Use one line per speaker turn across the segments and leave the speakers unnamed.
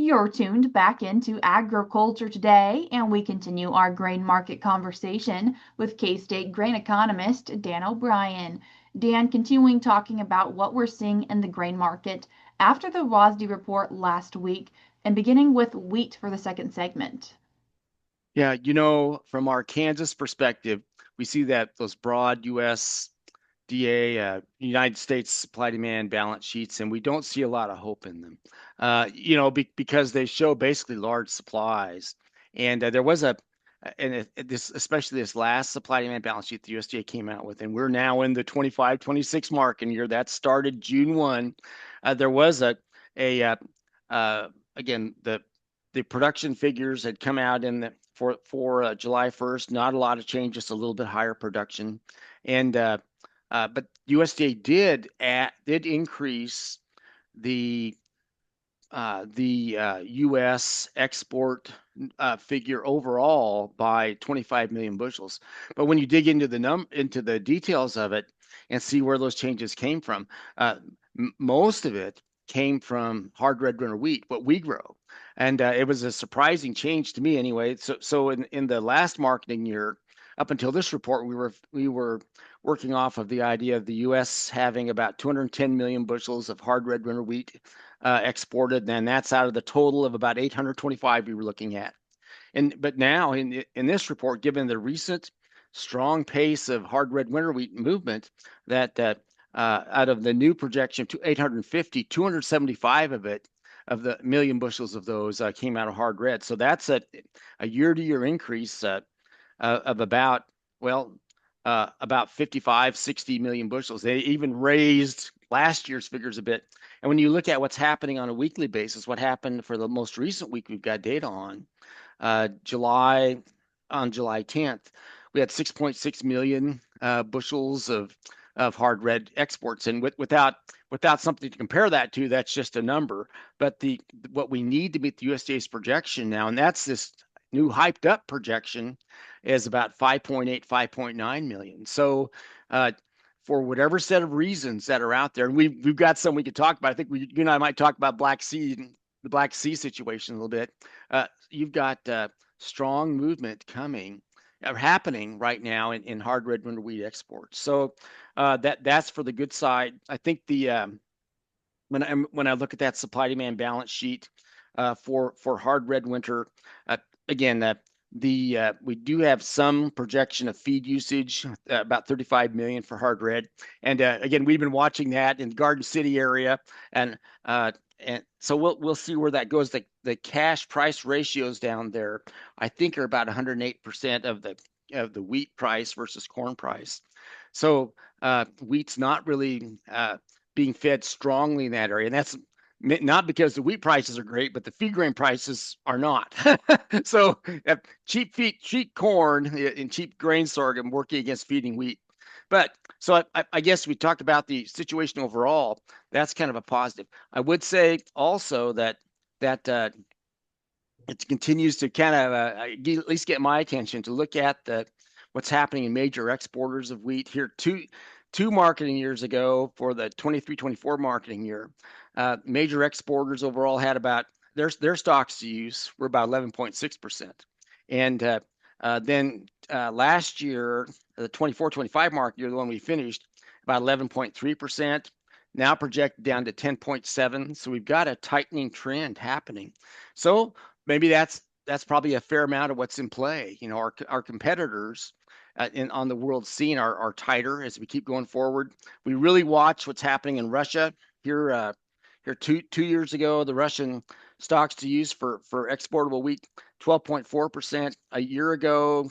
You're tuned back into Agriculture Today, and we continue our grain market conversation with K-State grain economist Dan O'Brien. Dan, continuing talking about what we're seeing in the grain market after the WASDE report last week, and beginning with wheat for the second segment.
Yeah, from our Kansas perspective, we see that those broad USDA, United States supply demand balance sheets, and we don't see a lot of hope in them, because they show basically large supplies. And there was especially this last supply demand balance sheet the USDA came out with, and we're now in the 25-26 market year that started June 1. There was a again, the production figures had come out in the for July 1st. Not a lot of change, just a little bit higher production, and but USDA did increase the U.S. export figure overall by 25 million bushels. But when you dig into the details of it and see where those changes came from, most of it came from hard red winter wheat, what we grow, and it was a surprising change to me anyway. So in the last marketing year, up until this report, we were working off of the idea of the U.S. having about 210 million bushels of hard red winter wheat exported, and that's out of the total of about 825 we were looking at. But now in this report, given the recent strong pace of hard red winter wheat movement, that out of the new projection to 850, 275 of the million bushels of those came out of hard red. So that's a year-to-year increase of about 55, 60 million bushels. They even raised last year's figures a bit. And when you look at what's happening on a weekly basis, what happened for the most recent week we've got data on, July 10th, we had 6.6 million bushels of hard red exports, and without something to compare that to, that's just a number. But what we need to meet the USDA's projection now, and that's this new hyped up projection, is about 5.8, 5.9 million. So for whatever set of reasons that are out there, and we've got some we could talk about. I think you and I might talk about the Black Sea situation a little bit. You've got strong movement happening right now in hard red winter wheat exports. So that's for the good side. I think when I look at that supply demand balance sheet for hard red winter, again, we do have some projection of feed usage, about 35 million for hard red, and again, we've been watching that in the Garden City area, and so we'll see where that goes. The cash price ratios down there, I think, are about 108% of the wheat price versus corn price. So wheat's not really being fed strongly in that area, and that's not because the wheat prices are great, but the feed grain prices are not. So cheap corn and cheap grain sorghum working against feeding wheat. But so I guess we talked about the situation overall. That's kind of a positive. I would say also that it continues to kind of at least get my attention to look at what's happening in major exporters of wheat here. Two marketing years ago, for the 23-24 marketing year, major exporters overall had about their stocks to use were about 11.6%, and then last year, the 24-25 market year, the one we finished, about 11.3%. Now projected down to 10.7. So we've got a tightening trend happening. So maybe that's probably a fair amount of what's in play. Our competitors on the world scene are tighter as we keep going forward. We really watch what's happening in Russia here. Here 2 years ago, the Russian stocks to use for exportable wheat, 12.4%. A year ago,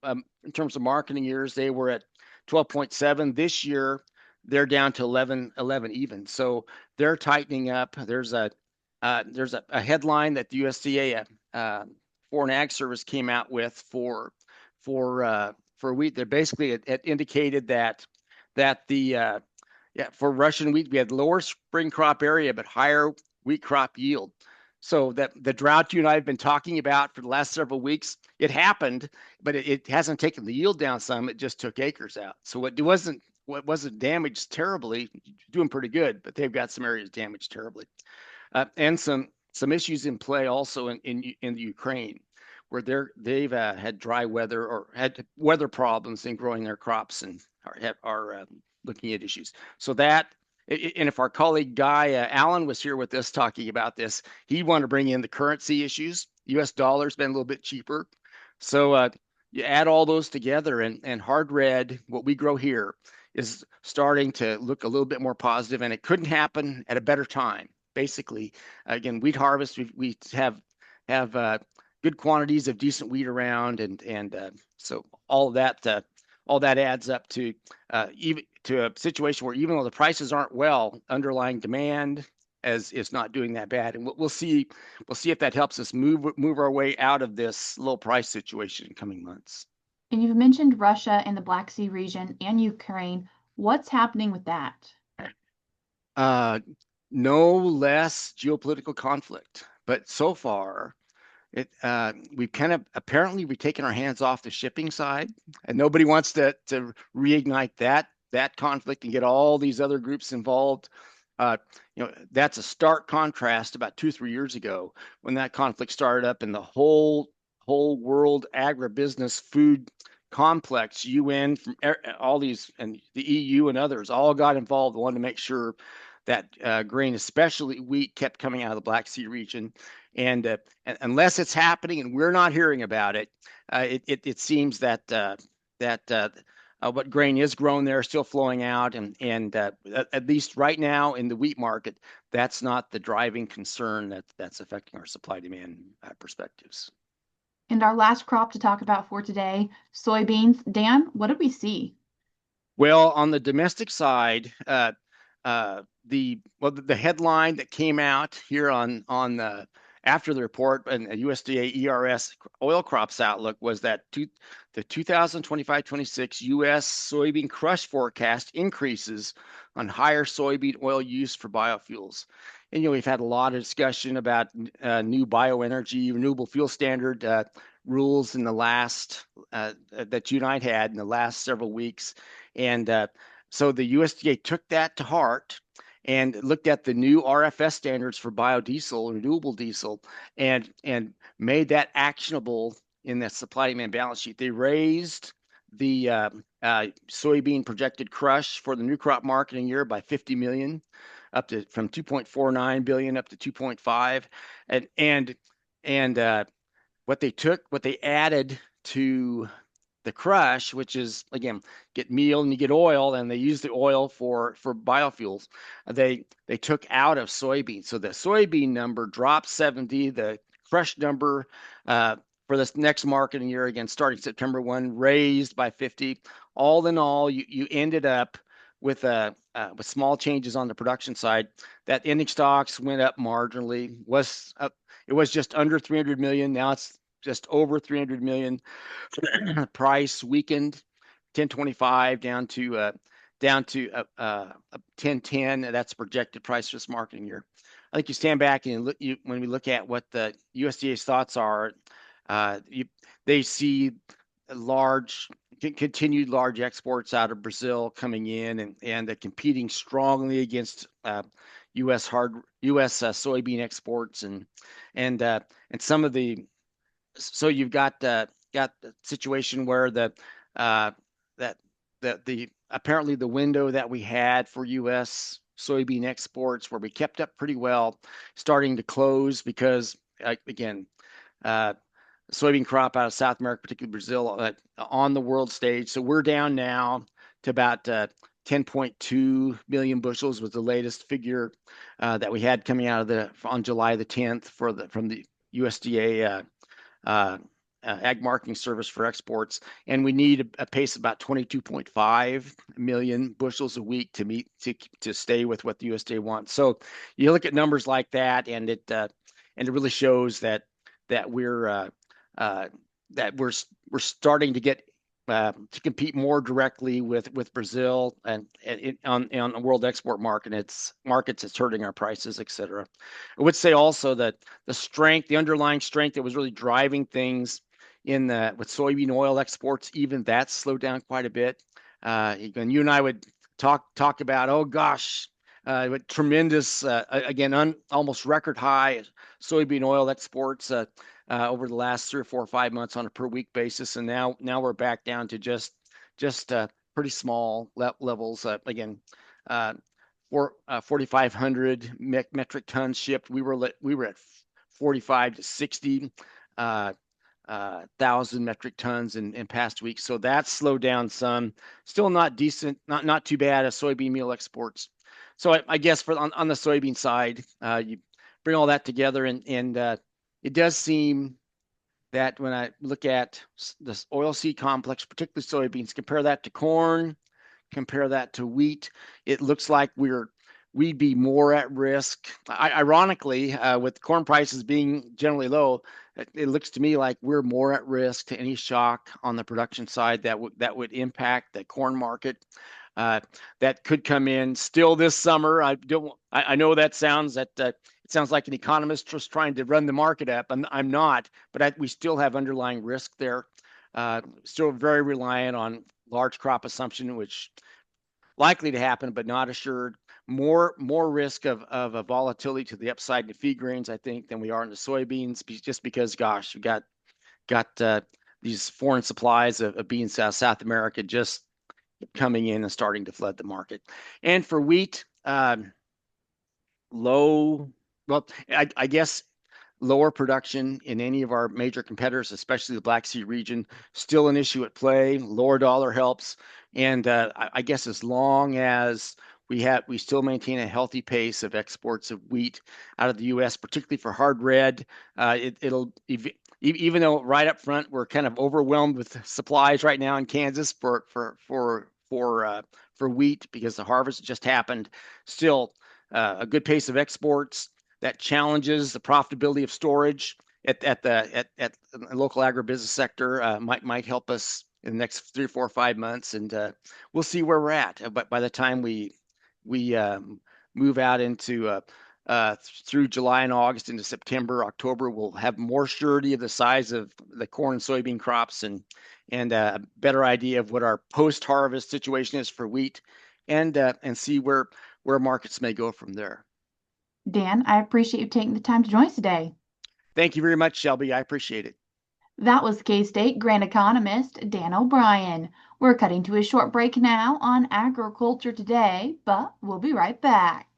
in terms of marketing years, they were at 12.7. This year, they're down to 11 even. So they're tightening up. There's a headline that the USDA Foreign Ag Service came out with for wheat. They basically it indicated that for Russian wheat, we had lower spring crop area but higher wheat crop yield. So that the drought you and I have been talking about for the last several weeks, it happened, but it hasn't taken the yield down some. It just took acres out. So it wasn't damaged terribly, doing pretty good, but they've got some areas damaged terribly, and some some issues in play also in the Ukraine, where they've had dry weather or had weather problems in growing their crops and are looking at issues. So that, and if our colleague Guy Allen was here with us talking about this, he'd want to bring in the currency issues. U.S. dollar's been a little bit cheaper, so you add all those together, and hard red, what we grow here, is starting to look a little bit more positive, and it couldn't happen at a better time. Basically, again, wheat harvest, we have good quantities of decent wheat around, and so all that adds up to even to a situation where even though the prices aren't well, underlying demand as is not doing that bad, and we'll see if that helps us move our way out of this low price situation in coming months.
And you've mentioned Russia and the Black Sea region and Ukraine. What's happening with that?
Uh, no less geopolitical conflict, but so far we've kind of apparently we've taken our hands off the shipping side, and nobody wants to reignite that conflict and get all these other groups involved. That's a stark contrast about 2 3 years ago when that conflict started up, and the whole world agribusiness food complex, UN, from all these, and the EU and others all got involved, wanted to make sure that grain, especially wheat, kept coming out of the Black Sea region. And unless it's happening and we're not hearing about it, it seems that what grain is grown there is still flowing out, and at least right now in the wheat market, that's not the driving concern that's affecting our supply demand perspectives.
And our last crop to talk about for today, soybeans. Dan, what did we see?
Well, on the domestic side, the headline that came out here on the after the report and USDA ERS oil crops outlook was that the 2025-26 U.S. soybean crush forecast increases on higher soybean oil use for biofuels. And we've had a lot of discussion about new bioenergy renewable fuel standard rules in the last that you and I had in the last several weeks, and so the USDA took that to heart and looked at the new RFS standards for biodiesel, renewable diesel, and made that actionable in the supply demand balance sheet. They raised the soybean projected crush for the new crop marketing year by 50 million, up to from 2.49 billion up to 2.5, and what they added to the crush, which is again get meal and you get oil, and they use the oil for biofuels. They took out of soybean, so the soybean number dropped 70. The crush number for this next marketing year, again starting September 1, raised by 50. All in all, you ended up with small changes on the production side. That ending stocks went up marginally. It was just under 300 million. Now it's just over 300 million. Price weakened 10.25 down to 10.10. That's projected price for this marketing year. I think you stand back and when we look at what the USDA's thoughts are, they see continued large exports out of Brazil coming in, and competing strongly against U.S. soybean exports, and some of the, so you've got the situation where the apparently the window that we had for U.S. soybean exports, where we kept up pretty well, starting to close because again, soybean crop out of South America, particularly Brazil, on the world stage. So we're down now to about 10.2 million bushels was the latest figure that we had coming out of on July the 10th from the USDA ag marketing service for exports, and we need a pace of about 22.5 million bushels a week to stay with what the USDA wants. So you look at numbers like that, and it really shows that we're starting to get to compete more directly with Brazil and on the world export market. It's hurting our prices, etc. I would say also that the underlying strength that was really driving things with soybean oil exports, even that slowed down quite a bit. And you and I would talk about, oh gosh, tremendous, again, almost record high soybean oil exports over the last 3 or 4 or 5 months on a per week basis, and now we're back down to just pretty small levels. Again, uh, 4,500 metric tons shipped. We were at 45 to 60 thousand metric tons in past weeks. So that's slowed down some. Still not decent, not too bad as soybean meal exports. So I guess on the soybean side, you bring all that together, and it does seem that when I look at this oilseed complex, particularly soybeans, compare that to corn, compare that to wheat, it looks like we'd be more at risk. Ironically, with corn prices being generally low, it looks to me like we're more at risk to any shock on the production side that would impact the corn market. Uh, that could come in still this summer. I don't. I know that sounds that it sounds like an economist just trying to run the market up. I'm not, but we still have underlying risk there. Still very reliant on large crop assumption, which likely to happen, but not assured. More risk of a volatility to the upside in the feed grains, I think, than we are in the soybeans, just because, gosh, we got these foreign supplies of beans out of South America just coming in and starting to flood the market. And for wheat, low, well, I guess lower production in any of our major competitors, especially the Black Sea region, still an issue at play. Lower dollar helps, and I guess as long as we still maintain a healthy pace of exports of wheat out of the U.S., particularly for hard red. It'll even though right up front we're kind of overwhelmed with supplies right now in Kansas for wheat because the harvest just happened. Still, a good pace of exports that challenges the profitability of storage at the local agribusiness sector might help us in the next 3 or 4 or 5 months, and we'll see where we're at. But by the time we move out into through July and August into September, October, we'll have more surety of the size of the corn and soybean crops and a better idea of what our post-harvest situation is for wheat, and see where markets may go from there.
Dan, I appreciate you taking the time to join us today.
Thank you very much, Shelby. I appreciate it.
That was K-State Grand Economist Dan O'Brien. We're cutting to a short break now on Agriculture Today, but we'll be right back.